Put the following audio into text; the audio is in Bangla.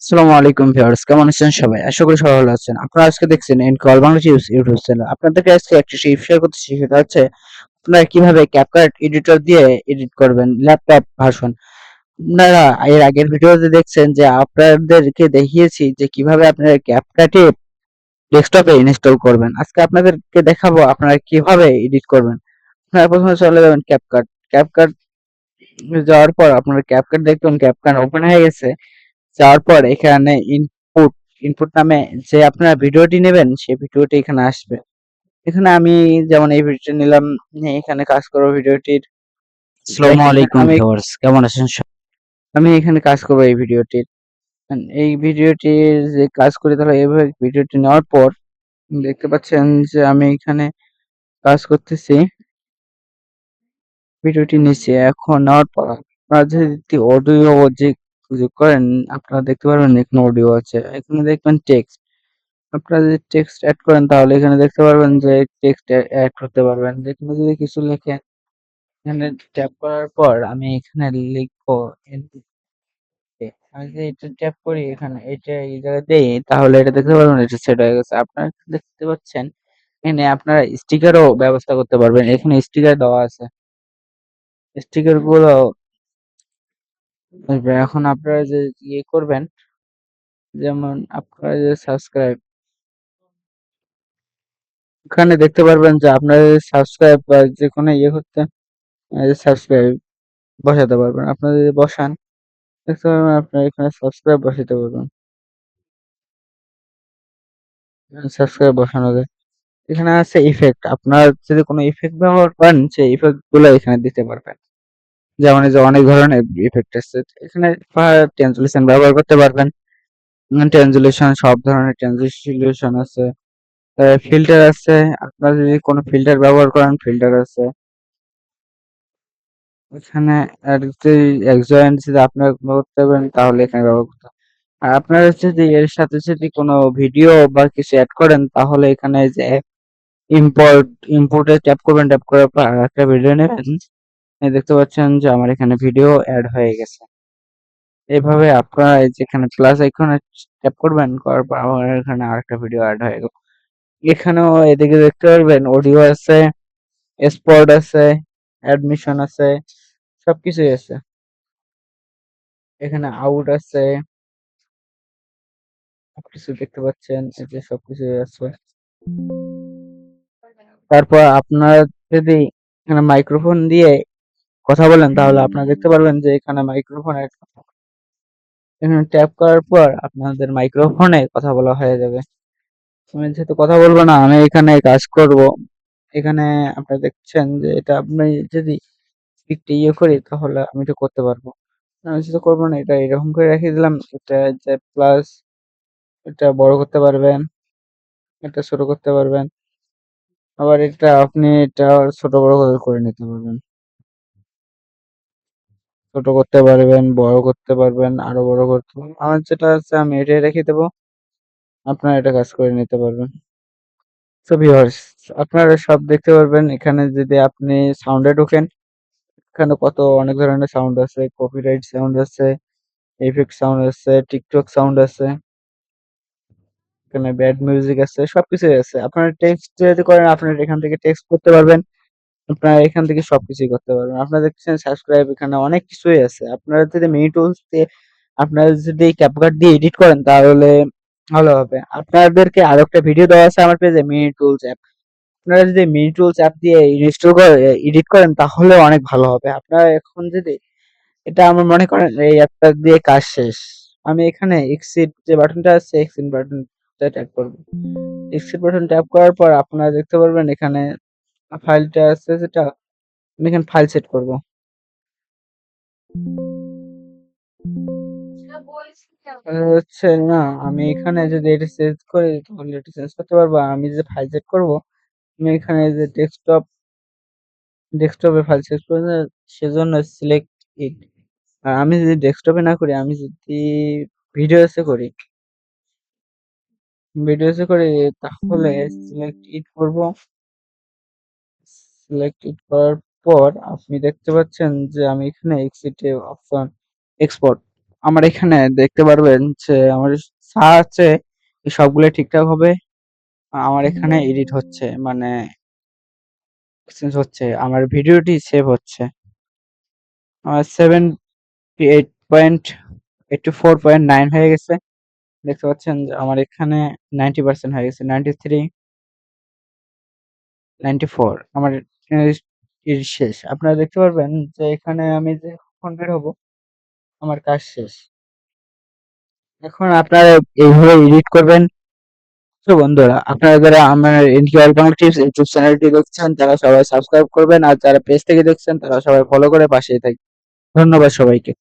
আসসালামু আলাইকুম ভিউয়ার্স, কেমন আছেন সবাই? আশা করি সবাই ভালো আছেন। আপনারা আজকে দেখছেন এনকল বাংলাদেশ ইউটিউব চ্যানেল। আপনাদেরকে আজকে একটা শেয়ার করতেছি, সেটা হচ্ছে আপনারা কিভাবে ক্যাপকাট এডিটর দিয়ে এডিট করবেন ল্যাপটপ ভার্সন। আপনারা এর আগের ভিডিওতে দেখছেন যে আপনাদেরকে দেখিয়েছি যে কিভাবে আপনারা ক্যাপকাটে ডেস্কটপে ইনস্টল করবেন। আজকে আপনাদেরকে দেখাবো আপনারা কিভাবে এডিট করবেন। আপনারা প্রথমে চলে যাবেন ক্যাপকাট। ক্যাপকাট যাওয়ার পর আপনারা ক্যাপকাট দেখবেন ক্যাপকাট ওপেন হয়ে গেছে। যাওয়ার পর এখানে ইনপুট ইনপুট নামে যে আপনারা ভিডিওটি নেবেন সেই ভিডিওটি এখানে আসবে। এখানে আমি যেমন এই ভিডিওটি নিলাম, এখানে কাজ করব ভিডিওটির। আসসালামু দেখেন আলাইকুম আমি ভিউয়ার্স, কেমন আছেন আমি এখানে কাজ করব এই ভিডিওটির। এই ভিডিওটির যে কাজ করি তাহলে এইভাবে ভিডিওটি নেওয়ার পর দেখতে পাচ্ছেন যে আমি এখানে কাজ করতেছি। ভিডিওটি নিচে এখন নেওয়ার পর আপনারা যদি অডিও যে যোগ করেন আপনারা দেখতে পারবেন এখানে অডিও আছে, এখানে দেখবেন টেক্সট। আপনারা যদি টেক্সট এড করেন তাহলে এখানে দেখতে পারবেন যে টেক্সট এড করতে পারবেন। যেখানে যদি কিছু লেখেন এখানে ট্যাপ করার পর আমি এখানে লিখবো আমি যদি এটা ট্যাপ করি এখানে এটা এই জায়গায় দেই তাহলে এটা দেখতে পারবেন এটা সেট হয়ে গেছে। আপনারা দেখতে পাচ্ছেন এখানে আপনারা স্টিকারও ব্যবস্থা করতে পারবেন। এখানে স্টিকার দেওয়া আছে। স্টিকার গুলো আসবে। এখন আপনারা যে ইয়ে করবেন, যেমন আপনারা যে সাবস্ক্রাইব এখানে দেখতে পারবেন যে আপনারা সাবস্ক্রাইব বা যে কোনো ইয়ে করতে সাবস্ক্রাইব বসাতে পারবেন। আপনারা যদি বসান দেখতে পারবেন আপনারা এখানে সাবস্ক্রাইব বসাতে পারবেন। সাবস্ক্রাইব বসানো যায়। এখানে আছে ইফেক্ট। আপনার যদি কোনো ইফেক্ট ব্যবহার করেন সেই ইফেক্ট গুলো এখানে দিতে পারবেন। যেমন এই যে অনেক ধরনের ইফেক্ট আছে। এখানে ট্রান্সলেশন ব্যবহার করতে পারবেন। ট্রান্সলেশন সব ধরনের ট্রান্সলেশন আছে। ফিল্টার আছে। আপনারা যদি কোনো ফিল্টার ব্যবহার করেন ফিল্টার আছে। এখানে আর যদি একজয়েন্ট যদি আপনারা করতে পারেন তাহলে এখানে ব্যবহার করতে হবে। আর আপনারা যদি এর সাথে যদি কোনো ভিডিও বা কিছু এড করেন তাহলে এখানে যে ইম্পোর্ট ইম্পোর্টে ট্যাপ করবেন, ট্যাপ করার পর আরেকটা ভিডিও নেবেন। এই দেখতে পাচ্ছেন যে আমার এখানে ভিডিও এড হয়ে গেছে। এভাবে আপনারা এই যে এখানে প্লাস আইকনে ট্যাপ করবেন, করার পর আমার এখানে আরেকটা ভিডিও এড হয়ে গেল। এখানেও এদিকে দেখতে পারবেন অডিও আছে, স্পট আছে, অ্যাডমিশন আছে, সবকিছুই আছে। এখানে আউট আছে, সবকিছু দেখতে পাচ্ছেন, এই যে সবকিছুই আছে। তারপর আপনার যদি এখানে মাইক্রোফোন দিয়ে কথা বলেন তাহলে আপনারা দেখতে পারবেন যে এখানে মাইক্রোফোনের এখানে ট্যাপ করার পর আপনাদের মাইক্রোফোনে কথা বলা হয়ে যাবে। আমি যেহেতু কথা বলবো না, আমি এখানে কাজ করব। এখানে আপনারা দেখছেন যে এটা আপনি যদি একটু ইয়ে করি তাহলে আমি এটা করতে পারবো। আমি যেটা করবো না এটা এরকম করে রেখে দিলাম। এটা যে প্লাস এটা বড় করতে পারবেন, এটা ছোট করতে পারবেন। আবার এটা আপনি এটা ছোট বড় করে নিতে পারবেন। ছোট করতে পারবেন, বড় করতে পারবেন, আরো বড় করতে পারবেন। আমার যেটা আছে আমি এটাই রেখে দেবো। আপনারা এটা কাজ করে নিতে পারবেন। সো ভিউয়ার্স, আপনারা সব দেখতে পারবেন। এখানে যদি আপনি সাউন্ডে ঢোকেন, এখানে অনেক ধরনের সাউন্ড আছে, কপিরাইট সাউন্ড আছে, ইফেক্ট সাউন্ড আছে, টিকটক সাউন্ড আছে, এখানে ব্যাড মিউজিক আছে, সবকিছুই আছে। আপনারা টেক্সট যদি করেন আপনারা এখান থেকে টেক্সট করতে পারবেন। আপনারা এখান থেকে সবকিছুই করতে পারবেন। আপনারা দেখছেন সাবস্ক্রাইব এখানে অনেক কিছুই আছে। আপনারা যদি মিনি টুলস দিয়ে আপনারা যদি ক্যাপকাট দিয়ে এডিট করেন তাহলে ভালো হবে। আপনাদেরকে আরো একটা ভিডিও দেওয়া আছে আমার পেজে মিনি টুলস অ্যাপ। আপনারা যদি মিনি টুলস অ্যাপ দিয়ে ইনস্টল করে এডিট করেন তাহলে অনেক ভালো হবে। আপনারা এখন যদি এটা আমার মনে করেন এই অ্যাপটা দিয়ে কাজ শেষ। আমি এখানে এক্সিট যে বাটনটা আছে এক্সিট বাটনটা ট্যাপ করব। এক্সিট বাটন ট্যাপ করার পর আপনারা দেখতে পারবেন এখানে ফাইলটা আছে যেটা আমি এখানে ফাইল সেট করব। হচ্ছে না আমি এখানে যদি এটা চেঞ্জ করি তাহলে এটা চেঞ্জ করতে পারবো। আর আমি যে ফাইল সেট করব আমি এখানে যে ডেস্কটপে ফাইল সেট করব সেজন্য সিলেক্ট ইট। আর আমি যদি ডেস্কটপে না করি আমি যদি ভিডিওসে করি তাহলে সিলেক্ট ইট করব। সিলেক্ট ইট করার পর আপনি দেখতে পাচ্ছেন যে আমি এখানে এক্সিট অপশন এক্সপোর্ট আমার এখানে দেখতে পারবেন যে আমার আছে সবগুলো ঠিকঠাক হবে। আমার এখানে এডিট হচ্ছে মানে চেঞ্জ হচ্ছে, আমার ভিডিওটি সেভ হচ্ছে। আমার 78.84.9 হয়ে গেছে। দেখতে পাচ্ছেন যে আমার এখানে 90% হয়ে গেছে। 93, 94 আমার শেষ। আপনারা দেখতে পারবেন যে এখানে আমি যে বের হব আমার কাজ শেষ। এখন আপনারা এইভাবে এডিট করবেন। তো বন্ধুরা, আপনারা যারা আমার এনকিউআর বাংলা টিপস ইউটিউব চ্যানেলটি দেখছেন তারা সবাই সাবস্ক্রাইব করবেন, আর যারা পেজ থেকে দেখছেন তারা সবাই ফলো করে পাশেই থাকবেন। ধন্যবাদ সবাইকে।